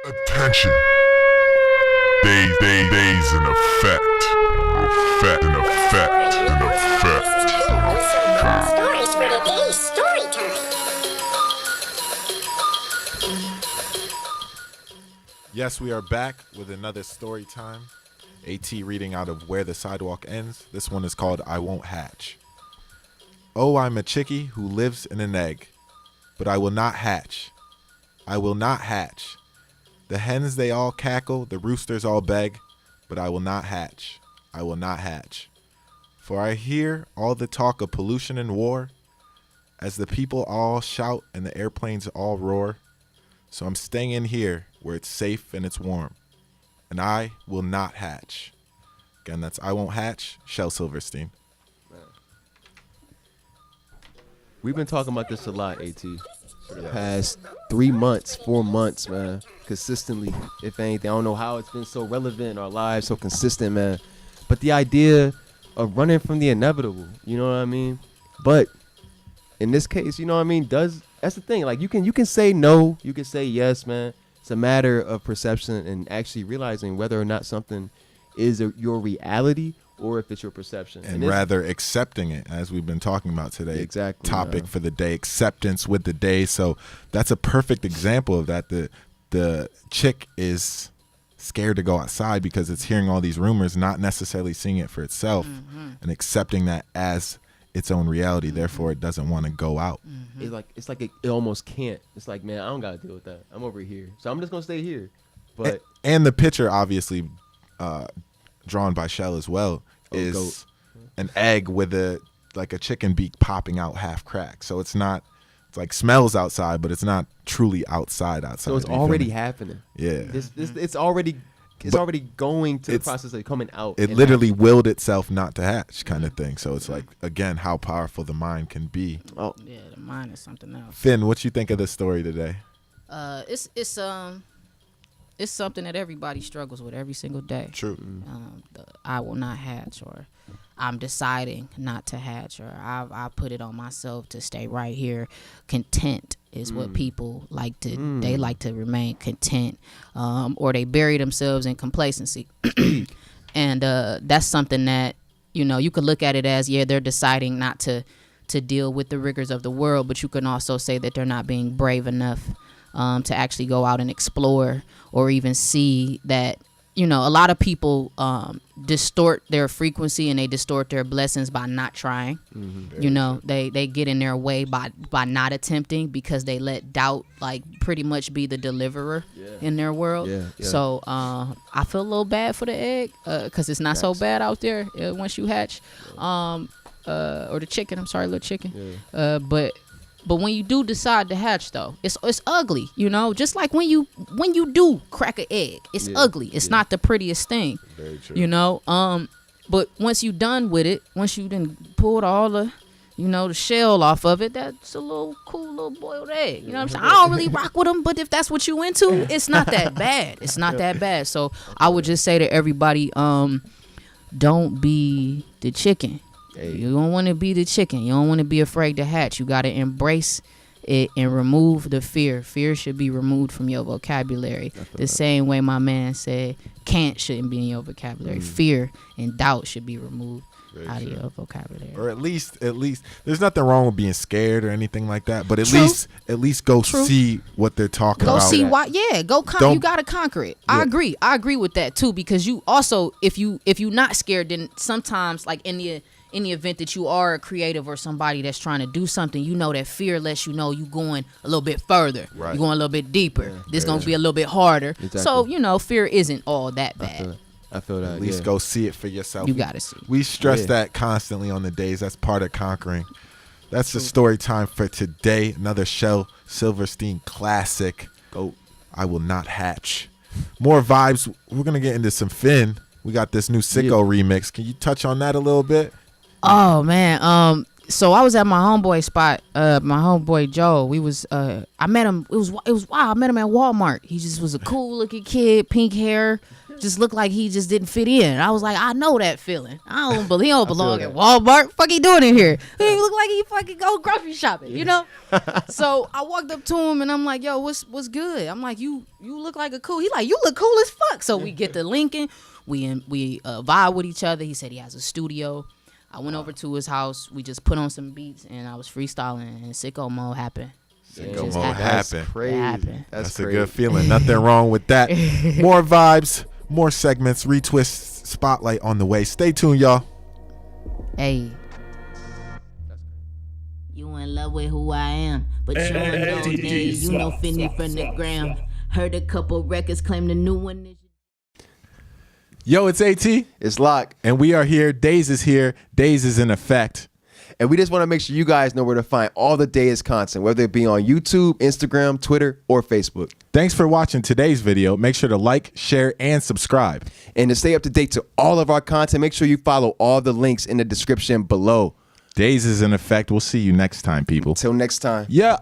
Attention. Daze in effect. Stories for today's story time. Yes, we are back with another story time. AT reading out of Where the Sidewalk Ends. This one is called I Won't Hatch. Oh, I'm a chickie who lives in an egg, but I will not hatch. I will not hatch. The hens, they all cackle, the roosters all beg, but I will not hatch. I will not hatch. For I hear all the talk of pollution and war, as the people all shout and the airplanes all roar. So I'm staying in here where it's safe and it's warm, and I will not hatch. Again, that's I Won't Hatch, Shel Silverstein. We've been talking about this a lot, AT. For the past 3 months, 4 months, man. Consistently, if anything. I don't know how it's been so relevant in our lives, so consistent, man. But the idea of running from the inevitable, you know what I mean? But in this case, you know what I mean? That's the thing. Like, you can say no, you can say yes, man. It's a matter of perception and actually realizing whether or not something is your reality or if it's your perception. And rather accepting it, as we've been talking about today. Exactly. Topic for the day, acceptance with the day. So that's a perfect example of that. The chick is scared to go outside because it's hearing all these rumors, not necessarily seeing it for itself, and accepting that as its own reality. Therefore, it doesn't want to go out. It's like it almost can't. It's like, man, I don't gotta deal with that. I'm over here, so I'm just gonna stay here. But and the picture, obviously, drawn by Shel as well, is an egg with a chicken beak popping out half cracked. So it's like smells outside, but it's not truly outside. So it's already happening. Yeah. It's already going to the process of coming out. It literally willed itself not to hatch, kind of thing. So it's like, again, how powerful the mind can be. Oh yeah, the mind is something else. Finn, what you think of this story today? It's something that everybody struggles with every single day. True. I will not hatch, or I'm deciding not to hatch, or I put it on myself to stay right here. Content is what people like to. They like to remain content, or they bury themselves in complacency. And that's something that, you could look at it as, they're deciding not to deal with the rigors of the world, but you can also say that they're not being brave enough to actually go out and explore, or even see that, a lot of people distort their frequency and they distort their blessings by not trying. They get in their way by not attempting, because they let doubt pretty much be the deliverer in their world. So I feel a little bad for the egg, because it's not so bad out there once you hatch, or the chicken. I'm sorry, little chicken. But when you do decide to hatch, though, it's ugly, just like when you do crack an egg, it's ugly. It's not the prettiest thing. Very true. But once you done with it, once you done pulled all the, the shell off of it, that's a little cool little boiled egg. You know what I'm saying? I don't really rock with them, but if that's what you into, it's not that bad. It's not that bad. So I would just say to everybody, don't be the chicken. You don't want to be the chicken. You don't want to be afraid to hatch. You got to embrace it and remove the fear. Fear should be removed from your vocabulary. The same way my man said can't shouldn't be in your vocabulary. Fear and doubt should be removed out of your vocabulary. Or at least there's nothing wrong with being scared or anything like that, but at least go see what they're talking about. Go see why. Yeah, you got to conquer it. I agree with that too, because you also, if you not scared, then sometimes, like in the event that you are a creative or somebody that's trying to do something, that fear lets you know you going a little bit further. Right. You're going a little bit deeper. This going to be a little bit harder. Exactly. So, fear isn't all that bad. I feel that. At least go see it for yourself. You got to see. We stress that constantly on the Daze. That's part of conquering. That's the story time for today. Another Shel Silverstein classic. Go. I Will Not Hatch. More vibes. We're going to get into some Finn. We got this new Sicko remix. Can you touch on that a little bit? Oh man, so I was at my homeboy spot, my homeboy Joe. We was, I met him. It was wild. I met him at Walmart. He just was a cool looking kid, pink hair, just looked like he just didn't fit in. I was like, I know that feeling. He don't belong at Walmart. Fuck he doing in here? He look like he fucking go grocery shopping, you know? So I walked up to him and I'm like, yo, what's good? I'm like, you look like a cool. He like, you look cool as fuck. So we get to Lincoln. We vibe with each other. He said he has a studio. I went over to his house. We just put on some beats and I was freestyling and sicko mode happened. Sicko mode happened. Crazy. That's a good feeling. Nothing wrong with that. More vibes, more segments, retwist, spotlight on the way. Stay tuned, y'all. Hey. You in love with who I am, but you don't know Daze. You know Finny from the gram. Heard a couple records claim the new one is. Yo, it's AT. It's Lock. And we are here. Daze is here. Daze is in effect. And we just want to make sure you guys know where to find all the Daze content, whether it be on YouTube, Instagram, Twitter, or Facebook. Thanks for watching today's video. Make sure to like, share, and subscribe. And to stay up to date to all of our content, make sure you follow all the links in the description below. Daze is in effect. We'll see you next time, people. Till next time. Yeah.